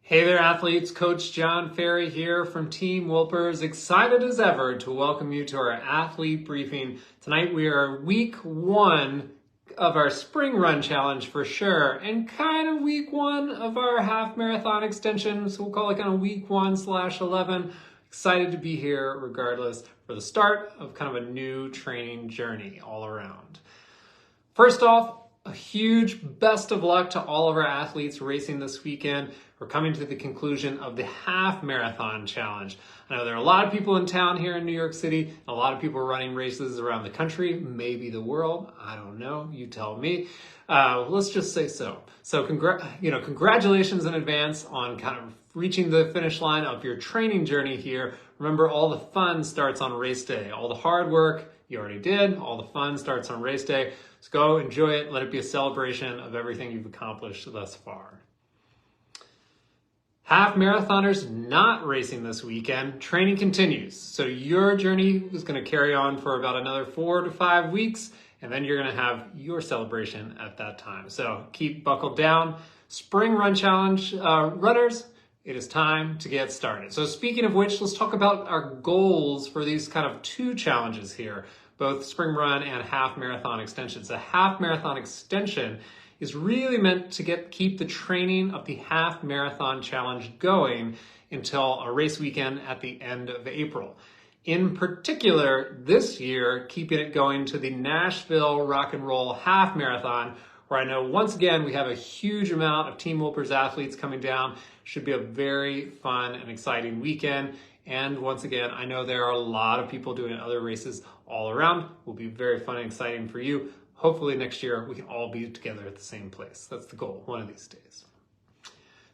Hey there, athletes. Coach John Ferry here from Team Wilpers. Excited as ever to welcome you to our athlete briefing. Tonight we are week one of our spring run challenge for sure, and kind of week one of our half marathon extension. So we'll call it kind of week 1/11. Excited to be here regardless for the start of kind of a new training journey all around. First off, a huge best of luck to all of our athletes racing this weekend. We're coming to the conclusion of the half marathon challenge. I know there are a lot of people in town here in New York City, and a lot of people running races around the country, maybe the world. I don't know. You tell me. Let's just say so. So congratulations in advance on kind of reaching the finish line of your training journey here. Remember, all the fun starts on race day. All the hard work you already did. All the fun starts on race day. So go enjoy it. Let it be a celebration of everything you've accomplished thus far. Half marathoners not racing this weekend, training continues. So your journey is going to carry on for about another 4 to 5 weeks, and then you're going to have your celebration at that time. So keep buckled down. Spring Run Challenge runners, it is time to get started. So speaking of which, let's talk about our goals for these kind of two challenges here, both Spring Run and half marathon extensions. A half marathon extension is really meant to keep the training of the half marathon challenge going until a race weekend at the end of April. In particular, this year, keeping it going to the Nashville Rock and Roll Half Marathon, where I know once again we have a huge amount of Team Wilpers athletes coming down. Should be a very fun and exciting weekend. And once again, I know there are a lot of people doing other races all around. Will be very fun and exciting for you. Hopefully next year we can all be together at the same place. That's the goal, one of these days.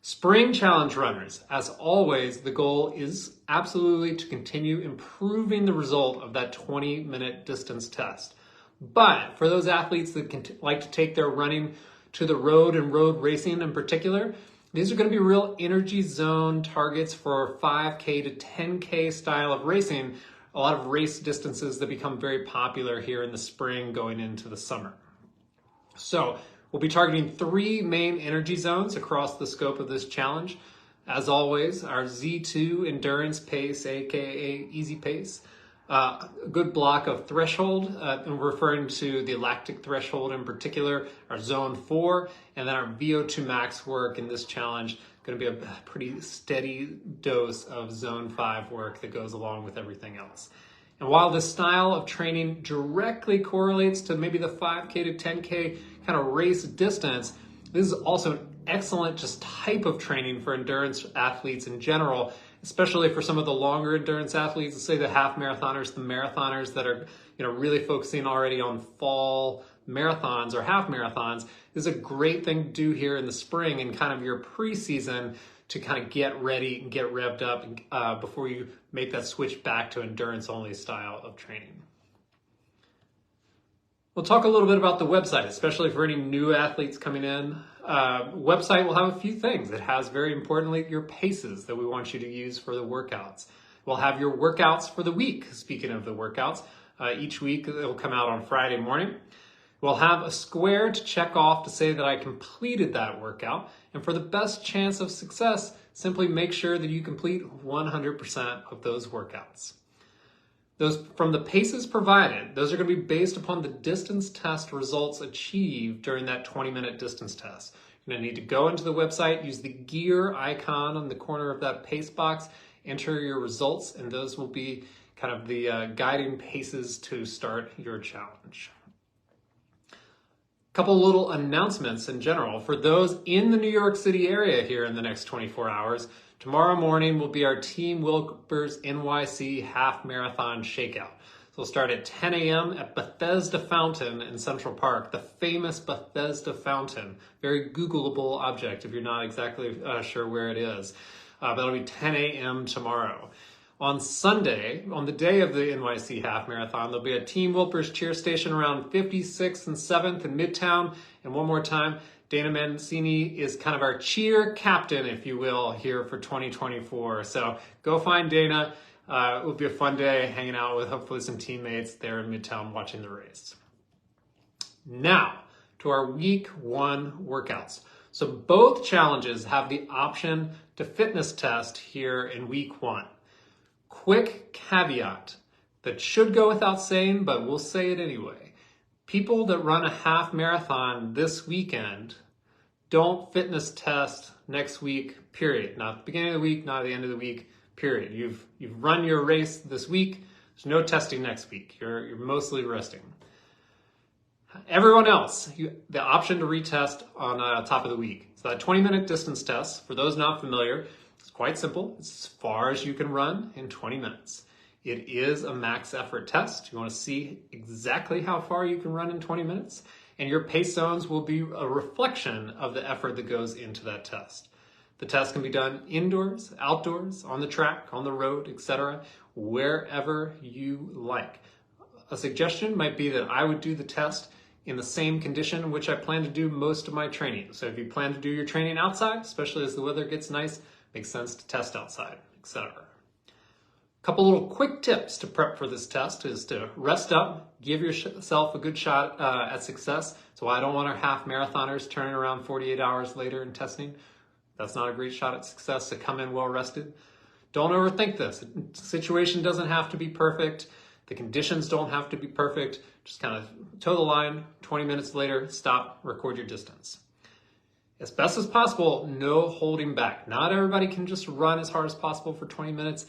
Spring Challenge runners, as always, the goal is absolutely to continue improving the result of that 20-minute distance test. But for those athletes that like to take their running to the road and road racing in particular, these are going to be real energy zone targets for 5K to 10K style of racing, a lot of race distances that become very popular here in the spring going into the summer. So we'll be targeting 3 main energy zones across the scope of this challenge. As always, our Z2 endurance pace, aka easy pace, a good block of threshold, and we're referring to the lactic threshold in particular, our zone 4, and then our VO2 max work in this challenge, going to be a pretty steady dose of zone 5 work that goes along with everything else. And while this style of training directly correlates to maybe the 5K to 10K kind of race distance, this is also an excellent just type of training for endurance athletes in general, especially for some of the longer endurance athletes, let's say the half marathoners, the marathoners that are really focusing already on fall marathons or half marathons. This is a great thing to do here in the spring and kind of your preseason to kind of get ready and get revved up before you make that switch back to endurance only style of training. We'll talk a little bit about the website, especially for any new athletes coming in. Website will have a few things. It has, very importantly, your paces that we want you to use for the workouts. We'll have your workouts for the week. Speaking of the workouts, each week it will come out on Friday morning. We'll have a square to check off to say that I completed that workout. And for the best chance of success, simply make sure that you complete 100% of those workouts. Those from the paces provided, those are going to be based upon the distance test results achieved during that 20-minute distance test. You're going to need to go into the website, use the gear icon on the corner of that pace box, enter your results, and those will be kind of the guiding paces to start your challenge. Couple little announcements in general. For those in the New York City area here in the next 24 hours, tomorrow morning will be our Team Wilpers NYC Half Marathon Shakeout. So we'll start at 10 a.m. at Bethesda Fountain in Central Park, the famous Bethesda Fountain. Very Googleable object if you're not exactly sure where it is. But it'll be 10 a.m. tomorrow. On Sunday, on the day of the NYC Half Marathon, there'll be a Team Wilpers cheer station around 56th and 7th in Midtown. And one more time, Dana Mancini is kind of our cheer captain, if you will, here for 2024. So go find Dana. It will be a fun day hanging out with hopefully some teammates there in Midtown watching the race. Now, to our week 1 workouts. So both challenges have the option to fitness test here in week 1. Quick caveat that should go without saying, but we'll say it anyway. People that run a half marathon this weekend don't fitness test next week, period. Not at the beginning of the week, not at the end of the week, period. You've run your race this week. There's no testing next week. You're mostly resting. Everyone else, the option to retest on top of the week. So that 20-minute distance test, for those not familiar, it's quite simple. It's as far as you can run in 20 minutes. It is a max effort test. You want to see exactly how far you can run in 20 minutes, and your pace zones will be a reflection of the effort that goes into that test. The test can be done indoors, outdoors, on the track, on the road, etc., wherever you like. A suggestion might be that I would do the test in the same condition in which I plan to do most of my training. So if you plan to do your training outside, especially as the weather gets nice, makes sense to test outside, etc. A couple little quick tips to prep for this test is to rest up, give yourself a good shot at success. So I don't want our half marathoners turning around 48 hours later and testing. That's not a great shot at success, to come in well rested. Don't overthink this. The situation doesn't have to be perfect. The conditions don't have to be perfect. Just kind of toe the line, 20 minutes later, stop, record your distance. As best as possible, no holding back. Not everybody can just run as hard as possible for 20 minutes.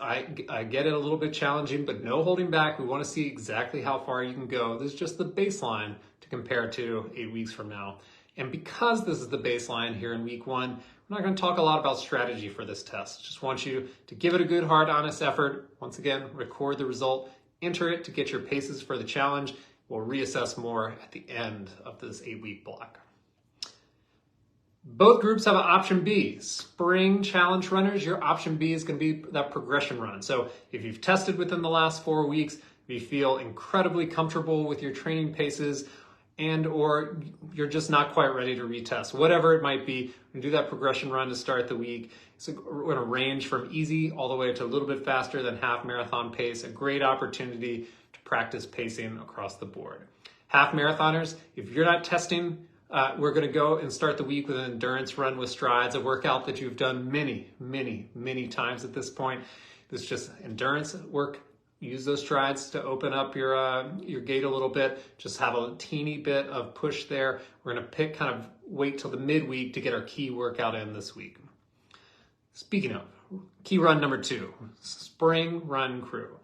I get it a little bit challenging, but no holding back. We want to see exactly how far you can go. This is just the baseline to compare to 8 weeks from now. And because this is the baseline here in week 1, I'm not going to talk a lot about strategy for this test. Just want you to give it a good, hard, honest effort. Once again, record the result, enter it to get your paces for the challenge. We'll reassess more at the end of this 8-week block. Both groups have an option B. Spring challenge runners, your option B is going to be that progression run. So if you've tested within the last 4 weeks, if you feel incredibly comfortable with your training paces, and or you're just not quite ready to retest, whatever it might be, we do that progression run to start the week. It's going to range from easy all the way to a little bit faster than half marathon pace. A great opportunity to practice pacing across the board. Half marathoners, if you're not testing, we're going to go and start the week with an endurance run with strides, a workout that you've done many times at this point. This is just endurance work. Use those strides to open up your gait a little bit. Just have a teeny bit of push there. We're going to wait till the midweek to get our key workout in this week. Speaking of, key run number 2, spring run crew.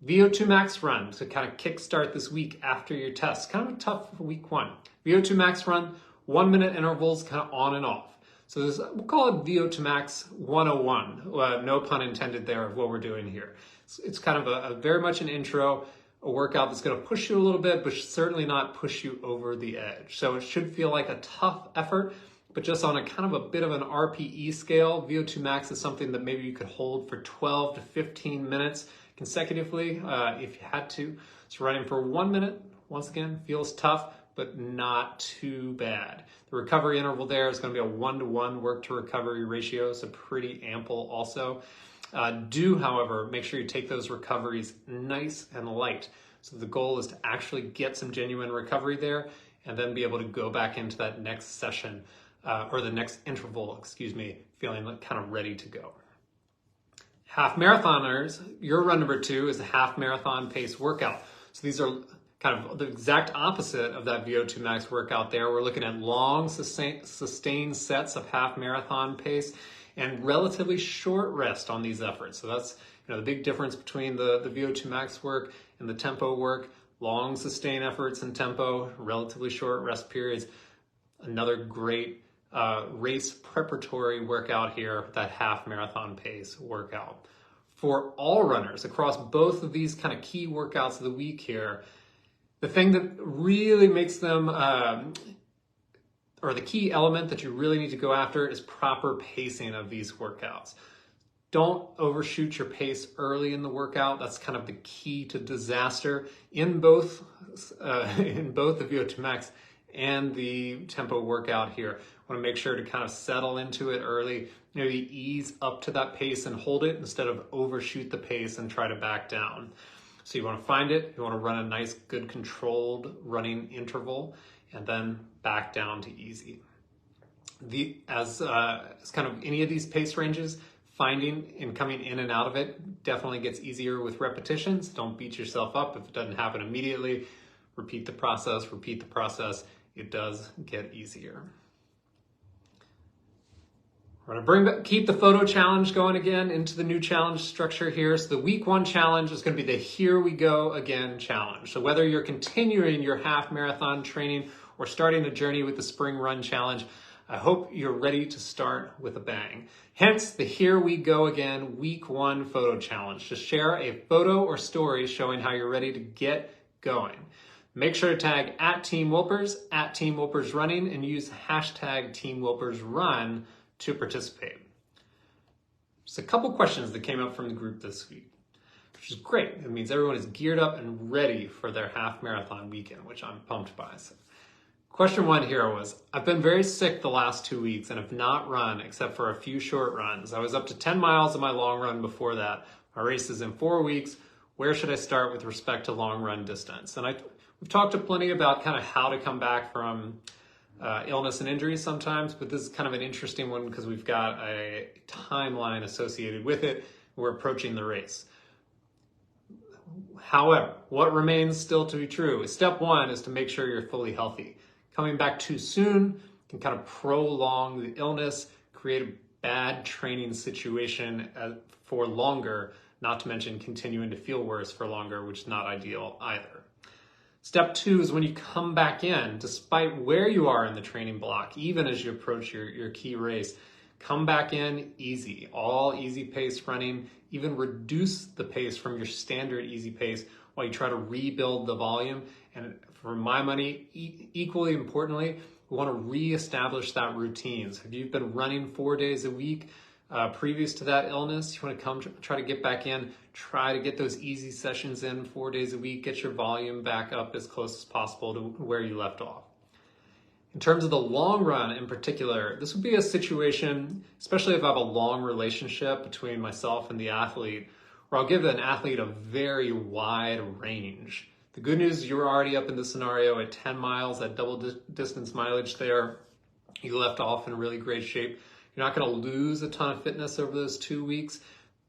VO2 max run to kind of kickstart this week after your test. Kind of tough for week 1. VO2 max run, 1-minute intervals, kind of on and off. So we'll call it VO2 max 101. No pun intended there of what we're doing here. It's kind of a very much an intro, a workout that's going to push you a little bit, but certainly not push you over the edge. So it should feel like a tough effort, but just on a kind of a bit of an RPE scale. VO2 max is something that maybe you could hold for 12 to 15 minutes consecutively if you had to. So running for 1 minute, once again, feels tough, but not too bad. The recovery interval there is going to be a 1-to-1 work to recovery ratio, so pretty ample also. However, make sure you take those recoveries nice and light. So the goal is to actually get some genuine recovery there and then be able to go back into that next session or the next interval, feeling kind of ready to go. Half marathoners, your run number 2 is a half marathon pace workout. So these are kind of the exact opposite of that VO2 max workout there. We're looking at long sustained sets of half marathon pace and relatively short rest on these efforts. So that's the big difference between the VO2 max work and the tempo work. Long sustained efforts and tempo, relatively short rest periods. Another great race preparatory workout here, that half marathon pace workout. For all runners across both of these kind of key workouts of the week here, the thing that really makes them or the key element that you really need to go after is proper pacing of these workouts. Don't overshoot your pace early in the workout. That's kind of the key to disaster in both the VO2 max and the tempo workout here. Want to make sure to kind of settle into it early, maybe ease up to that pace and hold it instead of overshoot the pace and try to back down. So you want to find it, you want to run a nice, good, controlled running interval, and then back down to easy. As kind of any of these pace ranges, finding and coming in and out of it definitely gets easier with repetitions. Don't beat yourself up if it doesn't happen immediately. Repeat the process, repeat the process. It does get easier. We're gonna keep the photo challenge going again into the new challenge structure here. So the week 1 challenge is gonna be the Here We Go Again challenge. So whether you're continuing your half marathon training or starting a journey with the spring run challenge, I hope you're ready to start with a bang. Hence the Here We Go Again week 1 photo challenge. Just share a photo or story showing how you're ready to get going. Make sure to tag @TeamWilpers, @TeamWilpersRunning, and use hashtag #TeamWilpersRun to participate. Just a couple questions that came up from the group this week, which is great. It means everyone is geared up and ready for their half marathon weekend, which I'm pumped by. So, question 1 here was, I've been very sick the last 2 weeks and have not run except for a few short runs. I was up to 10 miles in my long run before that. My race is in 4 weeks. Where should I start with respect to long run distance? And we've talked plenty about kind of how to come back from illness and injury sometimes, but this is kind of an interesting one because we've got a timeline associated with it. We're approaching the race. However, what remains still to be true is step 1 is to make sure you're fully healthy. Coming back too soon can kind of prolong the illness, create a bad training situation for longer, not to mention continuing to feel worse for longer, which is not ideal either. Step 2 is when you come back in, despite where you are in the training block, even as you approach your key race, come back in easy, all easy pace running, even reduce the pace from your standard easy pace while you try to rebuild the volume. And for my money, equally importantly, we want to reestablish that routine. So if you've been running 4 days a week previous to that illness, you want to try to get back in, try to get those easy sessions in 4 days a week, get your volume back up as close as possible to where you left off. In terms of the long run in particular, this would be a situation, especially if I have a long relationship between myself and the athlete, where I'll give an athlete a very wide range. The good news is you're already up in the scenario at 10 miles, at double distance mileage there. You left off in really great shape. You're not going to lose a ton of fitness over those 2 weeks.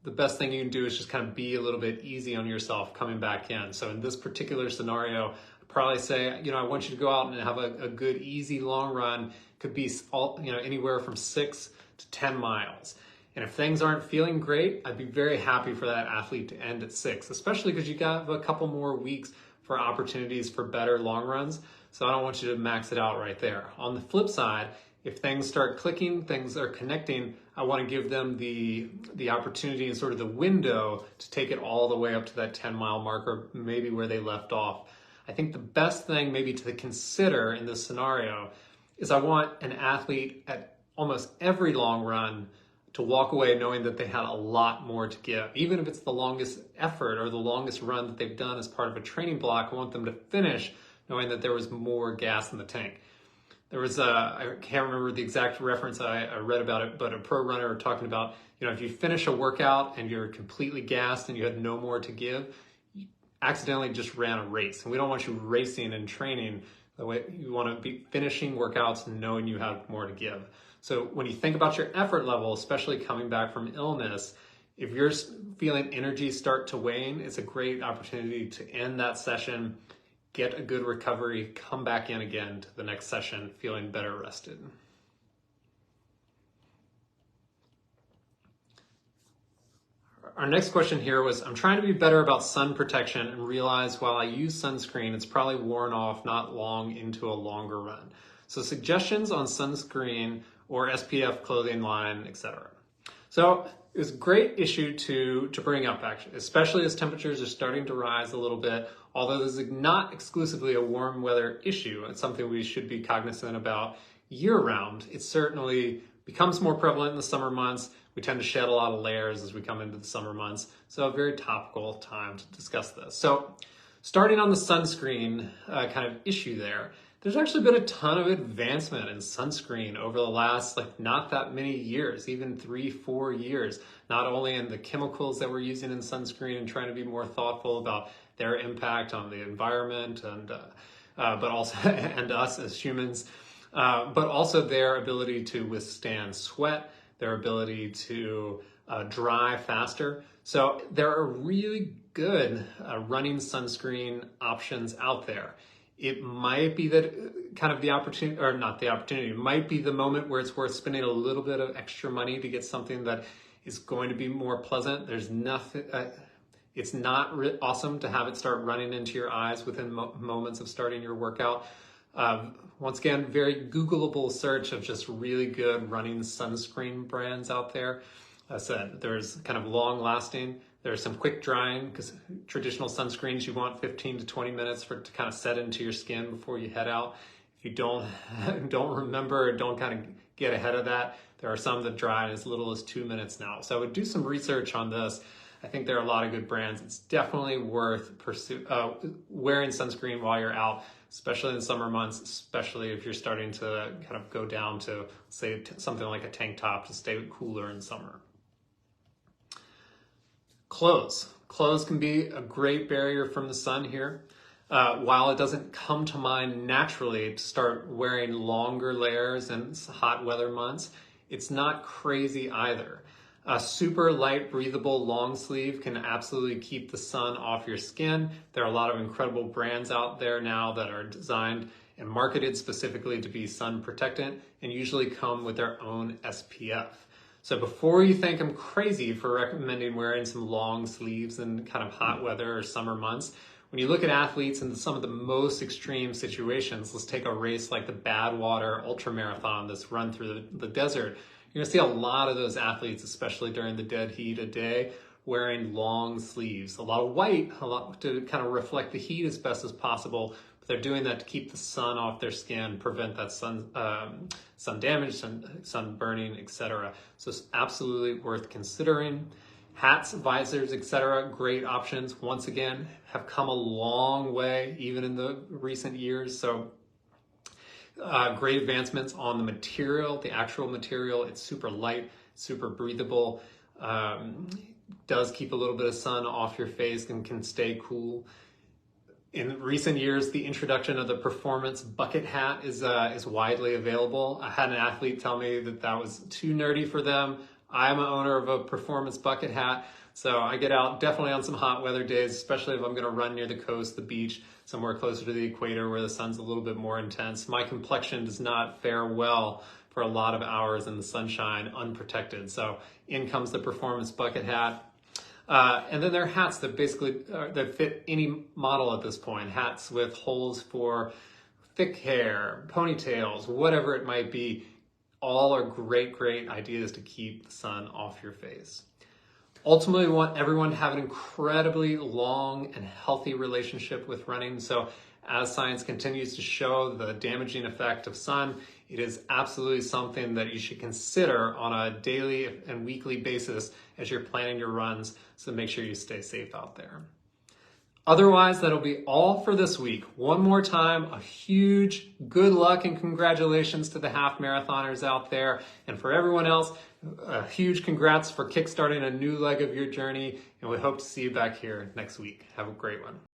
The best thing you can do is just kind of be a little bit easy on yourself coming back in. So in this particular scenario, I'd probably say, I want you to go out and have a good, easy long run. Could be anywhere from 6 to 10 miles. And if things aren't feeling great, I'd be very happy for that athlete to end at 6, especially because you got a couple more weeks for opportunities for better long runs. So I don't want you to max it out right there. On the flip side, if things start clicking, things are connecting, I want to give them the opportunity and sort of the window to take it all the way up to that 10-mile marker, maybe where they left off. I think the best thing maybe to consider in this scenario is I want an athlete at almost every long run to walk away knowing that they had a lot more to give. Even if it's the longest effort or the longest run that they've done as part of a training block, I want them to finish knowing that there was more gas in the tank. There was I can't remember the exact reference I read about it, but a pro runner talking about, if you finish a workout and you're completely gassed and you had no more to give, you accidentally just ran a race. And we don't want you racing and training. The way you want to be finishing workouts knowing you have more to give. So when you think about your effort level, especially coming back from illness, if you're feeling energy start to wane, it's a great opportunity to end that session, get a good recovery, come back in again to the next session feeling better rested. Our next question here was, I'm trying to be better about sun protection and realize while I use sunscreen, it's probably worn off not long into a longer run. So suggestions on sunscreen or SPF clothing line, etc. So it was a great issue to bring up, actually, especially as temperatures are starting to rise a little bit. Although this is not exclusively a warm weather issue, it's something we should be cognizant about year-round. It certainly becomes more prevalent in the summer months. We tend to shed a lot of layers as we come into the summer months. So a very topical time to discuss this. So starting on the sunscreen kind of issue there's actually been a ton of advancement in sunscreen over the last not that many years, even 3-4 years, not only in the chemicals that we're using in sunscreen and trying to be more thoughtful about their impact on the environment and but also and us as humans, but also their ability to withstand sweat, their ability to dry faster. So there are really good running sunscreen options out there. It might be that kind of the opportunity, or not the opportunity, it might be the moment where it's worth spending a little bit of extra money to get something that is going to be more pleasant. There's nothing, it's not awesome to have it start running into your eyes within moments of starting your workout. Once again, very Googleable search of just really good running sunscreen brands out there. As I said, there's kind of long lasting. There's some quick drying, because traditional sunscreens, you want 15 to 20 minutes for it to kind of set into your skin before you head out. If you don't remember or don't kind of get ahead of that, there are some that dry in as little as 2 minutes now. So I would do some research on this. I think there are a lot of good brands. It's definitely worth wearing sunscreen while you're out, especially in the summer months, especially if you're starting to kind of go down to, say, something like a tank top to stay cooler in summer. Clothes. Clothes can be a great barrier from the sun here. While it doesn't come to mind naturally to start wearing longer layers in hot weather months, it's not crazy either. A super light, breathable long sleeve can absolutely keep the sun off your skin. There are a lot of incredible brands out there now that are designed and marketed specifically to be sun protectant and usually come with their own SPF. So before you think I'm crazy for recommending wearing some long sleeves in kind of hot weather or summer months, when you look at athletes in some of the most extreme situations, let's take a race like the Badwater Ultramarathon that's run through the desert. You're gonna see a lot of those athletes, especially during the dead heat of day, wearing long sleeves. A lot of white, a lot to kind of reflect the heat as best as possible, but they're doing that to keep the sun off their skin, prevent that sun damage, sun burning, etc. So it's absolutely worth considering. Hats, visors, etc., great options. Once again, have come a long way, even in the recent years. So great advancements on the material, the actual material. It's super light, super breathable, does keep a little bit of sun off your face and can stay cool. In recent years, the introduction of the performance bucket hat is widely available. I had an athlete tell me that that was too nerdy for them. I'm an owner of a performance bucket hat, so I get out definitely on some hot weather days, especially if I'm gonna run near the coast, the beach, somewhere closer to the equator where the sun's a little bit more intense. My complexion does not fare well for a lot of hours in the sunshine unprotected. So in comes the performance bucket hat. And then there are hats that basically that fit any model at this point. Hats with holes for thick hair, ponytails, whatever it might be. All are great ideas to keep the sun off your face. Ultimately, we want everyone to have an incredibly long and healthy relationship with running. So as science continues to show the damaging effect of sun, it is absolutely something that you should consider on a daily and weekly basis as you're planning your runs, so make sure you stay safe out there. Otherwise, that'll be all for this week. One more time, a huge good luck and congratulations to the half marathoners out there. And for everyone else, a huge congrats for kickstarting a new leg of your journey. And we hope to see you back here next week. Have a great one.